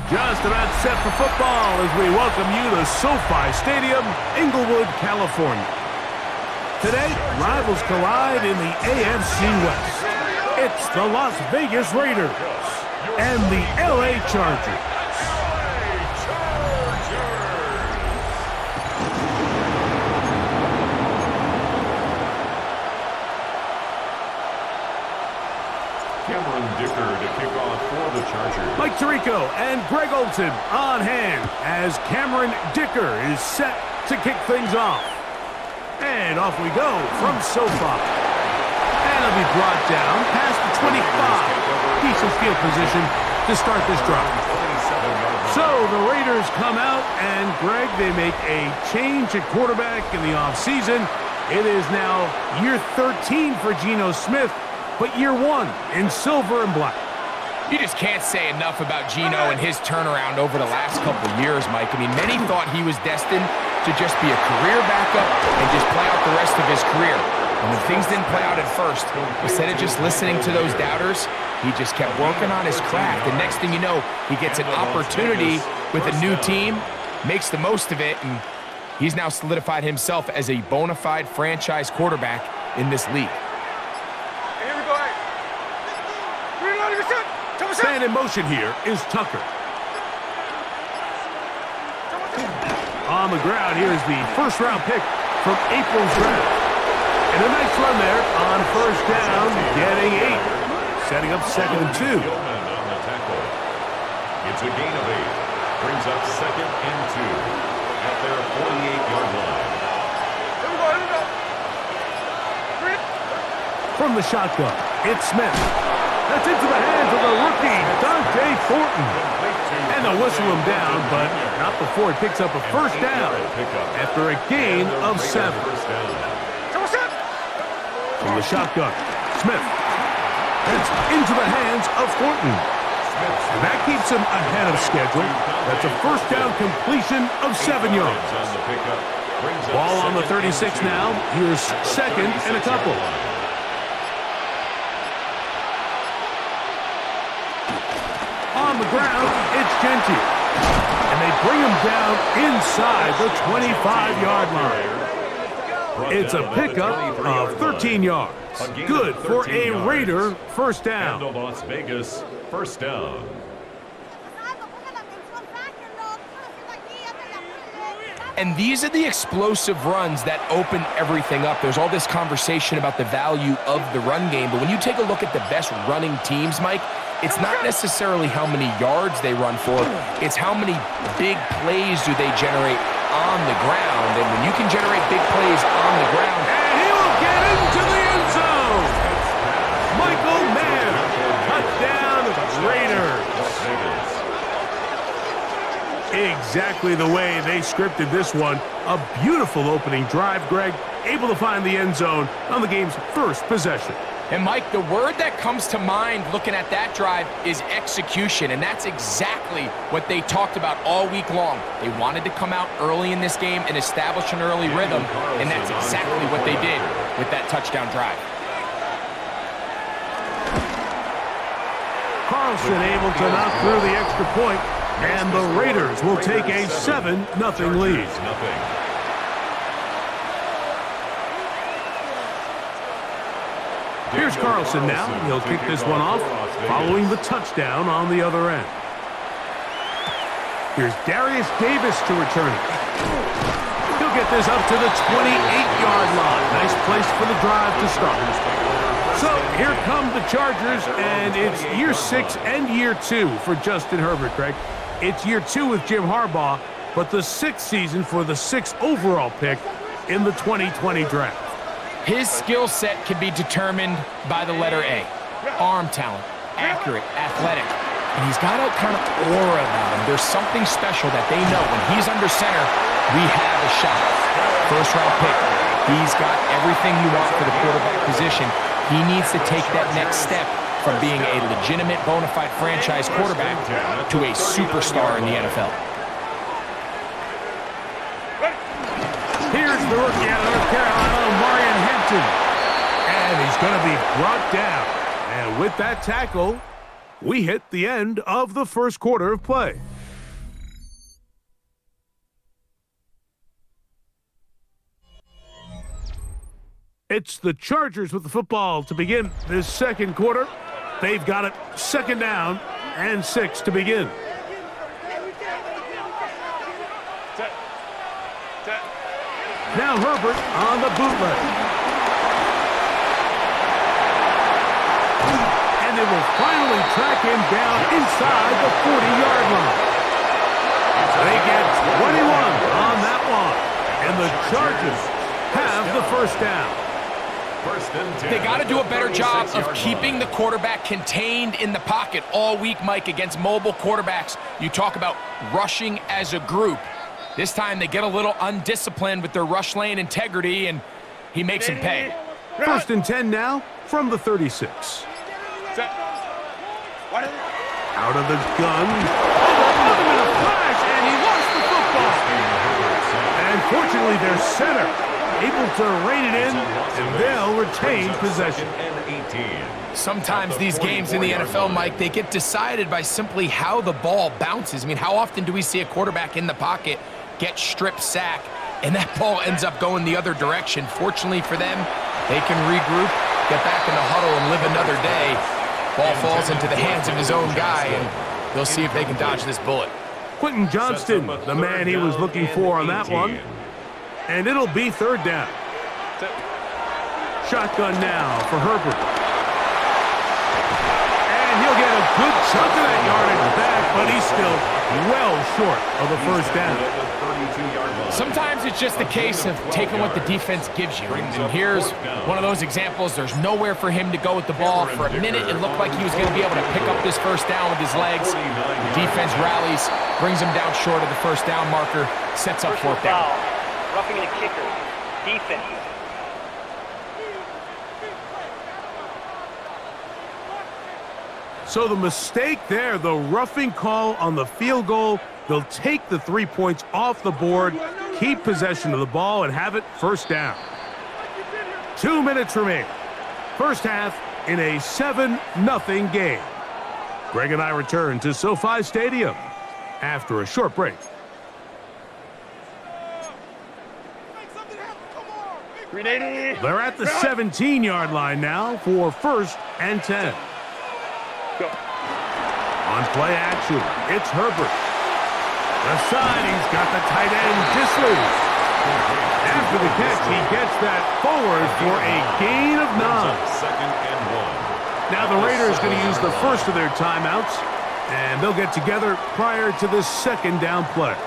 Just about set for football as we welcome you to SoFi Stadium, Inglewood, California. Today, rivals collide in the AFC West. It's the Las Vegas Raiders and the LA Chargers. Mike Tirico and Greg Olson on hand as Cameron Dicker is set to kick things off. And off we go from SoFi. And it'll be brought down past the 25. Decent field position to start this drive. So the Raiders come out, and Greg, they make a change at quarterback in the offseason. It is now year 13 for Geno Smith, but year 1 in silver and black. You just can't say enough about Geno and his turnaround over the last couple of years, Mike. I mean, many thought he was destined to just be a career backup and just play out the rest of his career. And when things didn't play out at first, instead of just listening to those doubters, he just kept working on his craft. And next thing you know, he gets an opportunity with a new team, makes the most of it, and he's now solidified himself as a bona fide franchise quarterback in this league. Man in motion here is Tucker. On the ground, here's the first-round pick from April's draft. And a nice run there on first down, getting 8. Setting up 2nd and 2. It's a gain of 8. Brings up 2nd and 2 at their 48-yard line. From the shotgun, it's Smith. That's into the hands of the rookie, Dante Thornton. And they'll whistle him down, but not before he picks up a first down after a gain of 7. From the shotgun, Smith. That's into the hands of Thornton. And that keeps him ahead of schedule. That's a first down completion of 7 yards. Ball on the 36 now. Here's 2nd and a couple. On the ground, it's Genty. And they bring him down inside the 25-yard line. It's a pickup of 13 yards. Good for a Raider first down. Las Vegas first down. And these are the explosive runs that open everything up. There's all this conversation about the value of the run game, but when you take a look at the best running teams, Mike, it's not necessarily how many yards they run for, it's how many big plays do they generate on the ground. And when you can generate big plays on the ground... And he will get into the end zone! Michael Mayer, touchdown Raiders. Exactly the way they scripted this one. A beautiful opening drive, Greg. Able to find the end zone on the game's first possession. And, Mike, the word that comes to mind looking at that drive is execution, and that's exactly what they talked about all week long. They wanted to come out early in this game and establish an early rhythm, and that's exactly what they did with that touchdown drive. Carlson able to knock through the extra point, and the Raiders will take a 7-0 lead. Here's Carlson now. He'll kick this one off, following the touchdown on the other end. Here's Darius Davis to return it. He'll get this up to the 28-yard line. Nice place for the drive to start. So here come the Chargers, and it's year 6 and year 2 for Justin Herbert, Greg. It's year 2 with Jim Harbaugh, but the 6th season for the 6th overall pick in the 2020 draft. His skill set can be determined by the letter A. Arm talent, accurate, athletic. And he's got a kind of aura about him. There's something special that they know. When he's under center, we have a shot. First round pick. He's got everything you want for the quarterback position. He needs to take that next step from being a legitimate bona fide franchise quarterback to a superstar in the NFL. Here's the rookie out of North Carolina, Marion Hampton. And he's going to be brought down. And with that tackle, we hit the end of the first quarter of play. It's the Chargers with the football to begin this second quarter. They've got it 2nd down and 6 to begin. Now Herbert on the bootleg. And they will finally track him down inside the 40-yard line. They get 21 on that one. And the Chargers have the first down. They got to do a better job of keeping the quarterback contained in the pocket all week, Mike, against mobile quarterbacks. You talk about rushing as a group. This time they get a little undisciplined with their rush lane integrity, and he makes him pay. 1st and 10 now from the 36. Out of the gun. Another minute flash, and he lost the football. And fortunately, their center able to rein it in, and they'll retain possession. Sometimes these games in the NFL, Mike, they get decided by simply how the ball bounces. I mean, how often do we see a quarterback in the pocket get strip sack, and that ball ends up going the other direction? Fortunately for them, they can regroup, get back in the huddle, and live another day. Ball falls into the hands of his own guy, and they'll see if they can dodge this bullet. Quentin Johnston, the man he was looking for on that one. And it'll be 3rd down. Shotgun now for Herbert. And he'll get a good chunk of that yardage back, but he's still well short of the first down. Sometimes it's just a case of taking what the defense gives you. And here's one of those examples. There's nowhere for him to go with the ball. For a minute, it looked like he was going to be able to pick up this first down with his legs. The defense rallies, brings him down short of the first down marker, sets up 4th down. Roughing the kicker. Defense. So the mistake there, the roughing call on the field goal. They'll take the 3 points off the board, keep possession of the ball, and have it 1st down. 2 minutes remain. First half in a 7-0 game. Greg and I return to SoFi Stadium after a short break. They're at the 17-yard line now for 1st and 10. On play action, it's Herbert. The side, he's got the tight end, Disley. After the catch, he gets that forward for a gain of 9. 2nd and 1. Now the Raiders going to use the first of their timeouts, and they'll get together prior to the 2nd down play.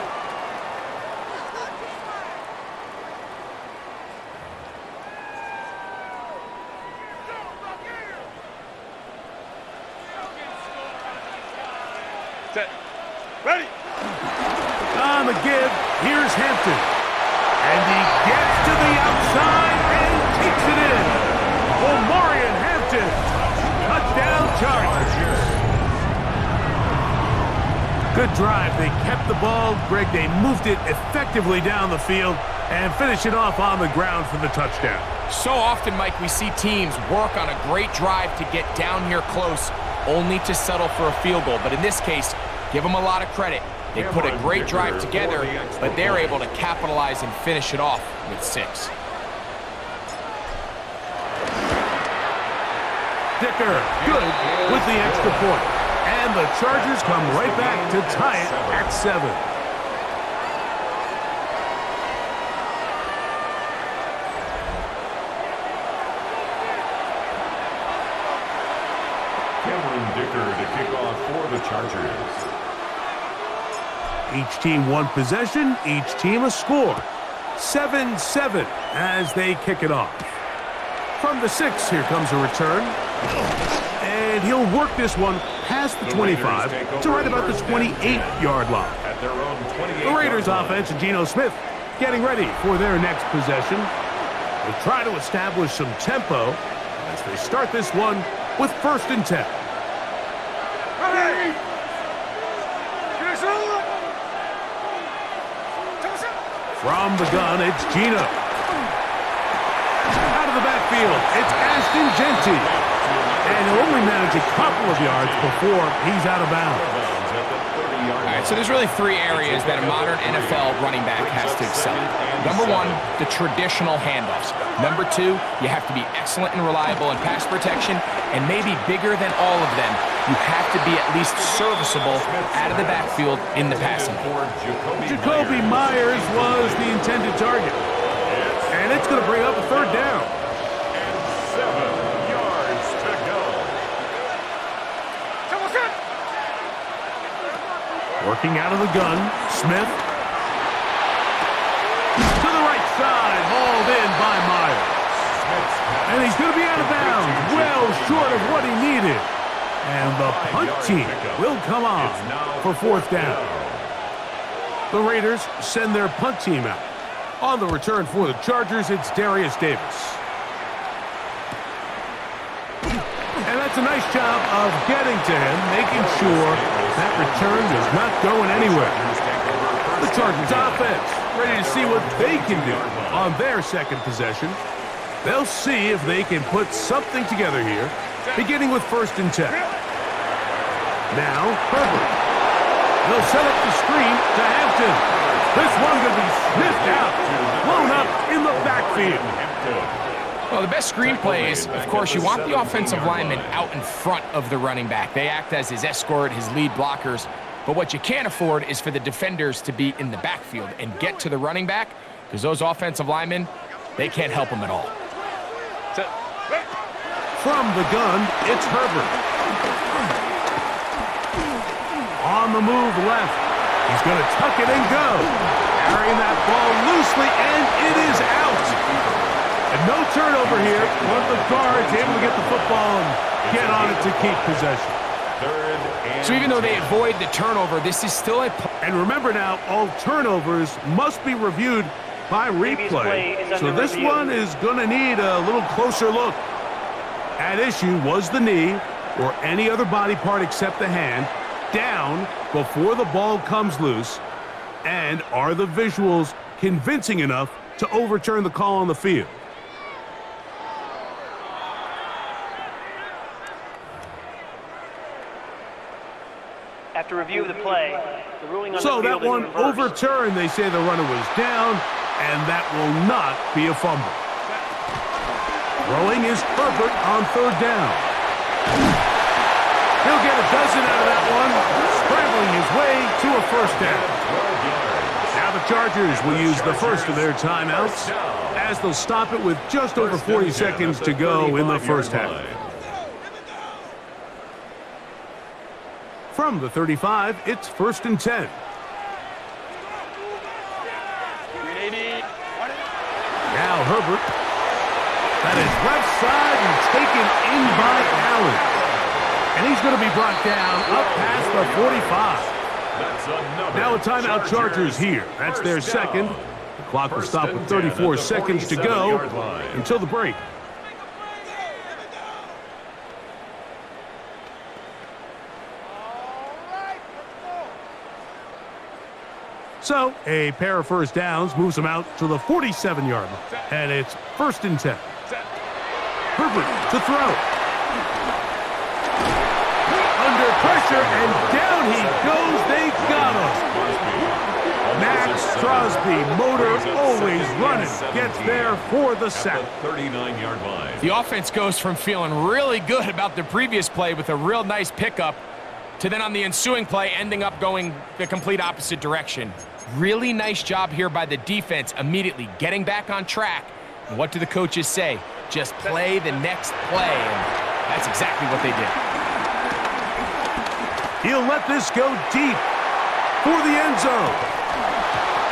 Ready. On the give, here's Hampton. And he gets to the outside and takes it in. Omarion Hampton. Touchdown Chargers. Good drive. They kept the ball. Greg, they moved it effectively down the field and finish it off on the ground for the touchdown. So often, Mike, we see teams work on a great drive to get down here close, only to settle for a field goal. But in this case, give them a lot of credit. They put a great drive together, but they're able to capitalize and finish it off with 6. Dicker, good with the extra point. And the Chargers come right back to tie it at 7. To kick off for the Chargers. Each team one possession, each team a score. 7-7 as they kick it off. From the 6, here comes a return. And he'll work this one past the 25 to right about the 28-yard line. At their own 28. The Raiders offense and Geno Smith getting ready for their next possession. They try to establish some tempo as they start this one with 1st and 10. From the gun, it's Geno. Out of the backfield, it's Ashton Jeanty. And he'll only manage a couple of yards before he's out of bounds. I right, so there's really three areas that a modern NFL running back has to excel. Number one, the traditional handoffs. Number two, you have to be excellent and reliable in pass protection, and maybe bigger than all of them, you have to be at least serviceable out of the backfield in the passing game. Jacoby Myers was the intended target. And it's going to bring up a third down. And 7 yards to go. Working out of the gun, Smith. To the right side, hauled in by Myers. And he's going to be out of bounds, well short of what he needed. And the punt team will come on for fourth down. The Raiders send their punt team out. On the return for the Chargers, it's Darius Davis. And that's a nice job of getting to him, making sure that return is not going anywhere. The Chargers offense ready to see what they can do on their second possession. They'll see if they can put something together here, beginning with 1st and 10. Now, Herbert. They'll set up the screen to Hampton. This one going to be sniffed out, blown up in the backfield. Well, the best screen plays, of course, you want the offensive lineman out in front of the running back. They act as his escort, his lead blockers. But what you can't afford is for the defenders to be in the backfield and get to the running back, because those offensive linemen, they can't help him at all. From the gun, it's Herbert. On the move left. He's going to tuck it and go. Carrying that ball loosely, and it is out. And no turnover here. One of the guards able to get the football and get on it to keep possession. So even though they avoid the turnover, this is still a... And remember now, all turnovers must be reviewed by replay. So this one is going to need a little closer look. At issue was the knee, or any other body part except the hand, down before the ball comes loose, and are the visuals convincing enough to overturn the call on the field? After review of the play, the ruling on so the field that one overturned. They say the runner was down, and that will not be a fumble. Throwing is Herbert on 3rd down. He'll get a dozen out of that one, scrambling his way to a 1st down. Now the Chargers will use the first of their timeouts as they'll stop it with just over 40 seconds to go in the first half. From the 35, it's 1st and 10. Now Herbert. That is left side and taken in by Allen. And he's going to be brought down up past the 45. Now a timeout Chargers here. That's their second. The clock will stop with 34 seconds to go until the break. So a pair of 1st downs moves them out to the 47-yard line. And it's 1st and 10. Herbert to throw. Under pressure, and down he goes. They got him. Max Crosby, motor always running, gets there for the sack. 39-yard line. The offense goes from feeling really good about the previous play with a real nice pickup to then on the ensuing play ending up going the complete opposite direction. Really nice job here by the defense, immediately getting back on track. And what do the coaches say? Just play the next play, and that's exactly what they did. He'll let this go deep for the end zone.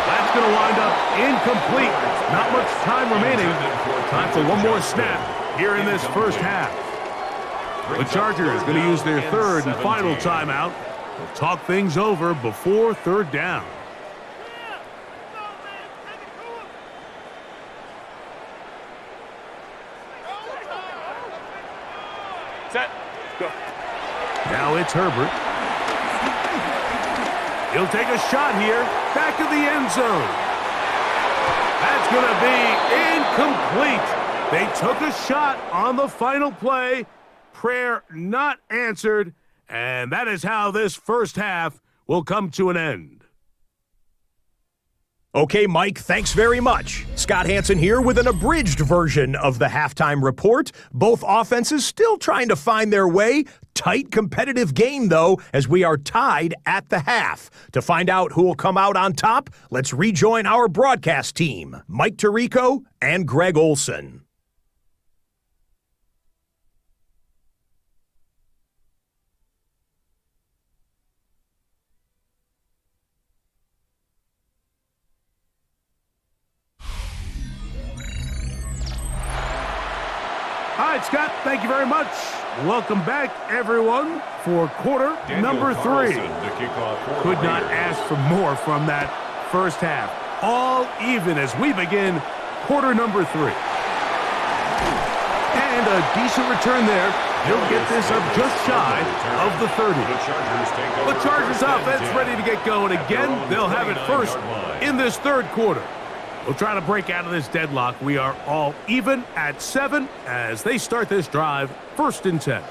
That's going to wind up incomplete. Not much time remaining. Time for one more snap here in this first half. The Chargers going to use their 3rd and final timeout. They'll talk things over before 3rd down. Set. Go. Now it's Herbert. He'll take a shot here, back of the end zone. That's going to be incomplete. They took a shot on the final play. Prayer not answered, and that is how this first half will come to an end. Okay, Mike, thanks very much. Scott Hanson here with an abridged version of the halftime report. Both offenses still trying to find their way. Tight competitive game, though, as we are tied at the half. To find out who will come out on top, let's rejoin our broadcast team, Mike Tirico and Greg Olson. All right, Scott, thank you very much. Welcome back, everyone, for quarter number 3. Could not ask for more from that first half. All even as we begin quarter number 3. And a decent return there. He'll get this up just shy of the 30. The Chargers offense ready to get going again. They'll have it first in this third quarter. We'll try to break out of this deadlock. We are all even at 7 as they start this drive, 1st and 10.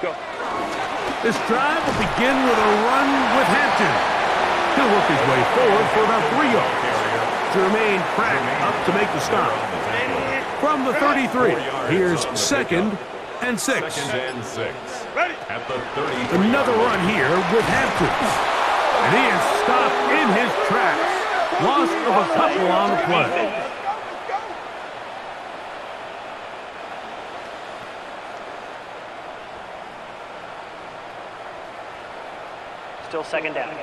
Go. This drive will begin with a run with Hampton. He'll work his way forward for about 3 yards. Jermaine Pratt up to make the stop. From the 33, here's 2nd and 6. At the 30. Another run here with Hampton. And he is stopped in his tracks. Loss of a couple on the play. Still 2nd down.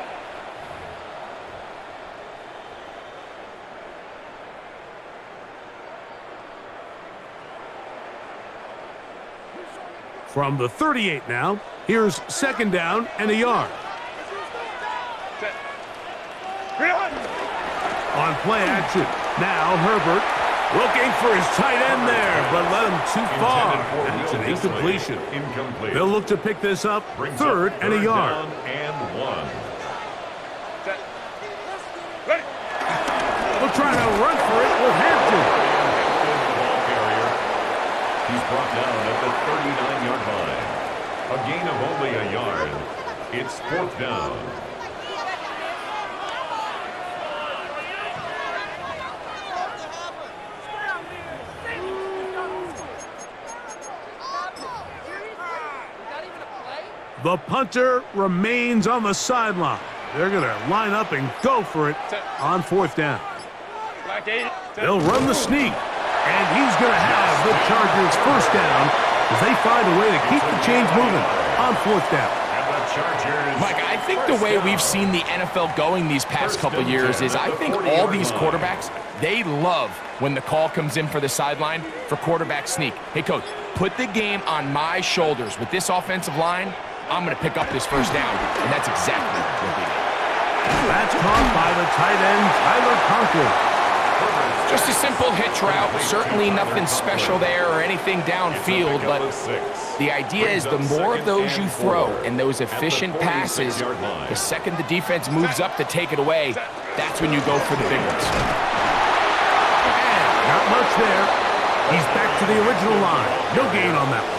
From the 38 now, here's 2nd down and a yard. On play action, now Herbert looking for his tight end there, but led him too far. That's an incompletion. They'll look to pick this up, 3rd and a yard. We'll try to run for it with Hampton. He's brought down at the 39-yard line. A gain of only a yard. It's 4th down. The punter remains on the sideline. They're going to line up and go for it on 4th down. They'll run the sneak. And he's going to have the Chargers 1st down as they find a way to keep the chains moving on 4th down. Mike, I think the way we've seen the NFL going these past couple years is I think all these quarterbacks, they love when the call comes in for the sideline for quarterback sneak. Hey, coach, put the game on my shoulders. With this offensive line, I'm going to pick up this 1st down. And that's exactly what they did. That's caught by the tight end, Tyler Conklin. Just a simple hitch route, certainly nothing special there or anything downfield, but the idea is the more of those you throw and those efficient passes, the second the defense moves up to take it away, that's when you go for the big ones. And not much there. He's back to the original line. No gain on that one.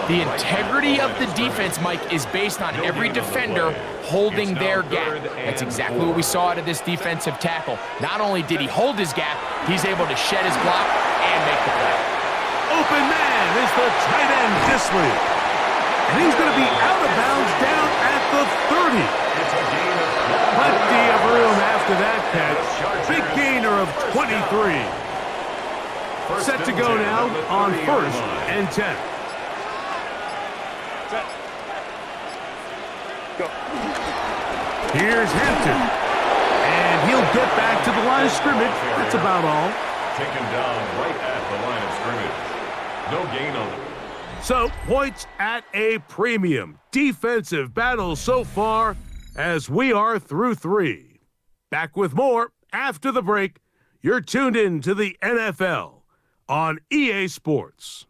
The integrity of the defense, Mike, is based on every defender holding their gap. That's exactly what we saw out of this defensive tackle. Not only did he hold his gap, he's able to shed his block and make the play. Open man is the tight end, Disley. And he's going to be out of bounds down at the 30. Plenty of room after that catch. Big gainer of 23. Set to go now on 1st and 10. Here's Hampton. And he'll get back to the line of scrimmage. That's about all. Taken down right at the line of scrimmage. No gain on it. So, points at a premium. Defensive battle so far as we are through 3. Back with more after the break. You're tuned in to the NFL on EA Sports.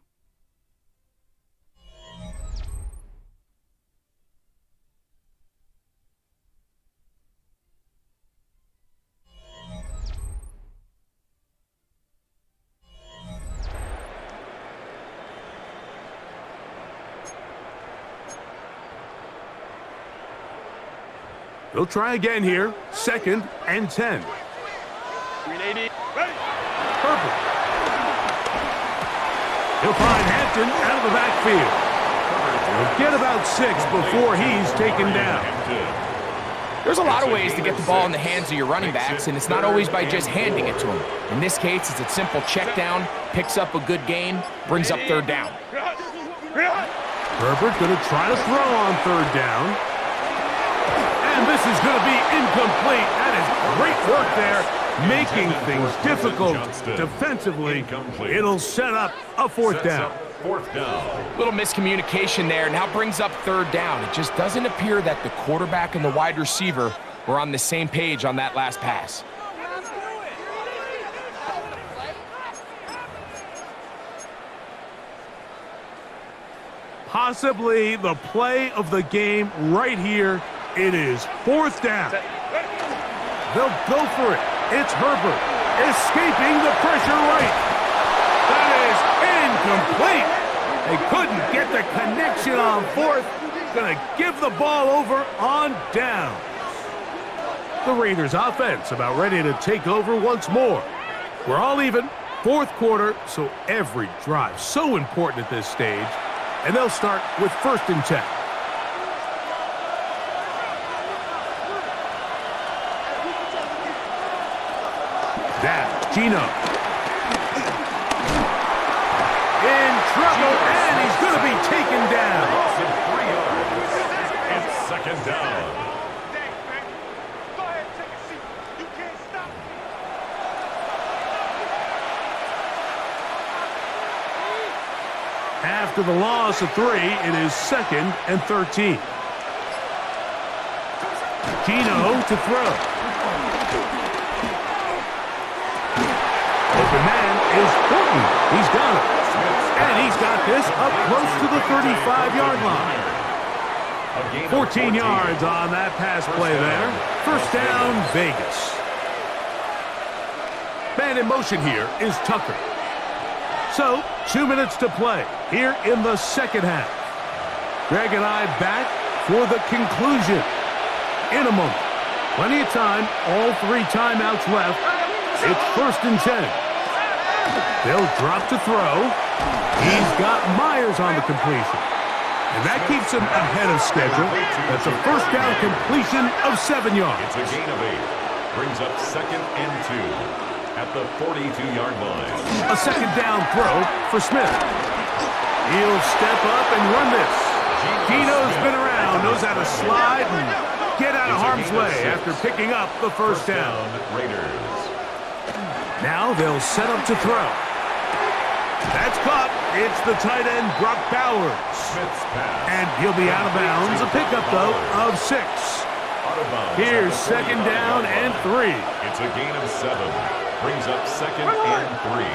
He'll try again here. 2nd and 10. 380. Purple. He'll find Hampton out of the backfield. He'll get about 6 before he's taken down. There's a lot of ways to get the ball in the hands of your running backs, and it's not always by just handing it to them. In this case, it's a simple check down, picks up a good gain, brings up 3rd down. Herbert going to try to throw on 3rd down. And this is going to be incomplete. That is great work there, making things difficult defensively. It'll set up a 4th down. 4th down. Little miscommunication there, now brings up 3rd down. It just doesn't appear that the quarterback and the wide receiver were on the same page on that last pass. Possibly the play of the game right here. It is 4th down. They'll go for it. It's Herbert escaping the pressure right. That is incomplete. They couldn't get the connection on 4th. Gonna give the ball over on downs. The Raiders offense about ready to take over once more. We're all even. 4th quarter, so every drive so important at this stage. And they'll start with 1st and 10. That, Gino. In trouble, and he's going to be taken down. Loss of 3 yards. It's 2nd down. Go ahead, take a seat. You can't stop me. After the loss of 3, it is 2nd and 13. Gino to throw. Open man is Thornton. He's got it. And he's got this up close to the 35-yard line. 14 yards on that pass play there. 1st down, Vegas. Man in motion here is Tucker. So, 2 minutes to play here in the 2nd half. Greg and I back for the conclusion in a moment. Plenty of time, all 3 timeouts left. It's 1st and 10. They'll drop to throw. He's got Myers on the completion. And that keeps him ahead of schedule. That's a 1st down completion of 7 yards. It's a gain of 8. Brings up 2nd and 2. At the 42-yard line. A 2nd down throw for Smith. He'll step up and run this. Gino's been around, knows how to slide and get out of harm's way after picking up the 1st down. Raiders. Now they'll set up to throw. That's caught. It's the tight end, Brock Bowers. Smith's pass. And he'll be out of bounds. A pickup, though, of 6. Out of bounds. Here's 2nd down and 3. It's a gain of 7. Brings up 2nd and 3.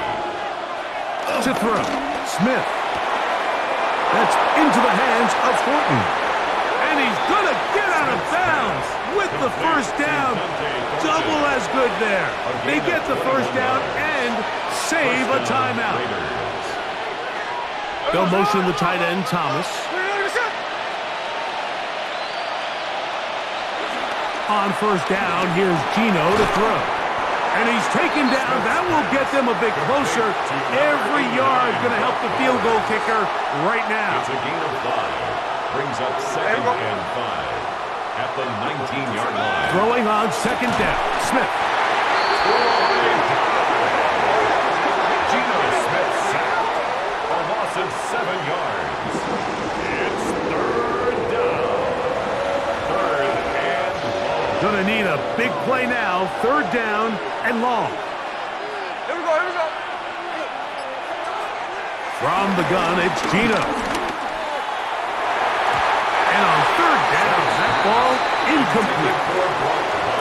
To throw. Smith. That's into the hands of Thornton. And he's going to get out of bounds with the 1st down. Double as good there. They get the 1st down and save a timeout. They'll motion the tight end, Thomas. On 1st down, here's Gino to throw. And he's taken down. That will get them a bit closer. Every yard going to help the field goal kicker right now. It's a gain of 5. Brings up 2nd and 5. At the 19-yard line. Throwing on 2nd down. Smith. Gino Smith sacked. A loss of 7 yards. It's 3rd down. 3rd and long. Gonna need a big play now. 3rd down and long. Here we go. From the gun, it's Gino. And on 3rd down, that ball incomplete.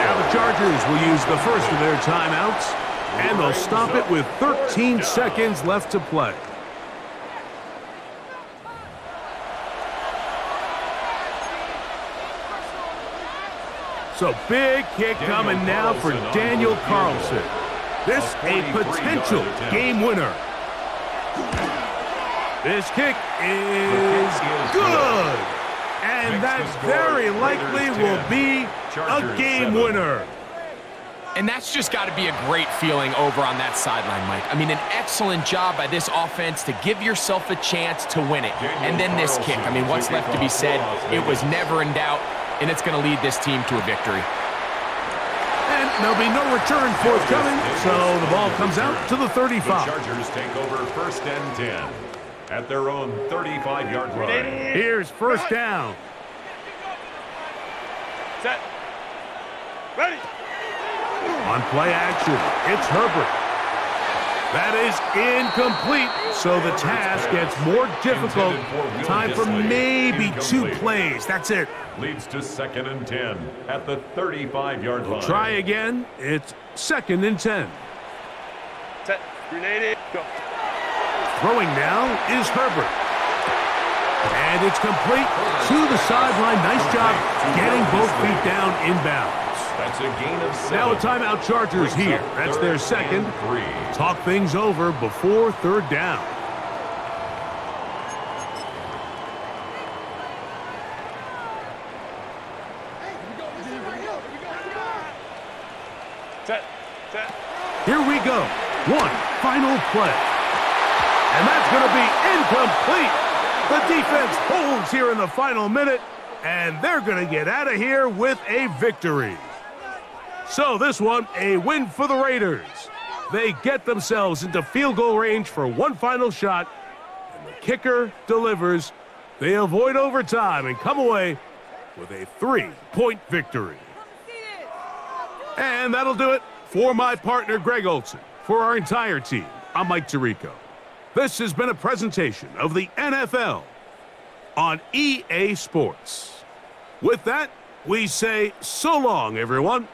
Now the Chargers will use the first of their timeouts, and they'll stop it with 13 seconds left to play. So big kick coming now for Daniel Carlson. This a potential game winner. This kick is good. And that very likely will be a game winner. And that's just got to be a great feeling over on that sideline, Mike. I mean, an excellent job by this offense to give yourself a chance to win it. And then this kick. I mean, what's left to be said? It was never in doubt, and it's going to lead this team to a victory. And there'll be no return forthcoming, so the ball comes out to the 35. The Chargers take over 1st and 10 at their own 35-yard line. Here's first down. Set. Ready. On play action, it's Herbert. That is incomplete, so the task gets more difficult. Time for maybe 2 plays. That's it. Leads to 2nd and 10 at the 35-yard line. Try again. It's 2nd and 10. Set. Grenade. Go. Throwing now is Herbert. And it's complete to the sideline. Nice job getting both feet down inbounds. That's a gain of 7. Now a timeout Chargers here. That's their 2nd. Talk things over before 3rd down. Set. Set. Here we go. One final play. And that's going to be incomplete. The defense holds here in the final minute, and they're going to get out of here with a victory. So this one, a win for the Raiders. They get themselves into field goal range for one final shot, and the kicker delivers. They avoid overtime and come away with a 3-point victory. And that'll do it for my partner, Greg Olson. For our entire team, I'm Mike Tirico. This has been a presentation of the NFL on EA Sports. With that, we say so long, everyone.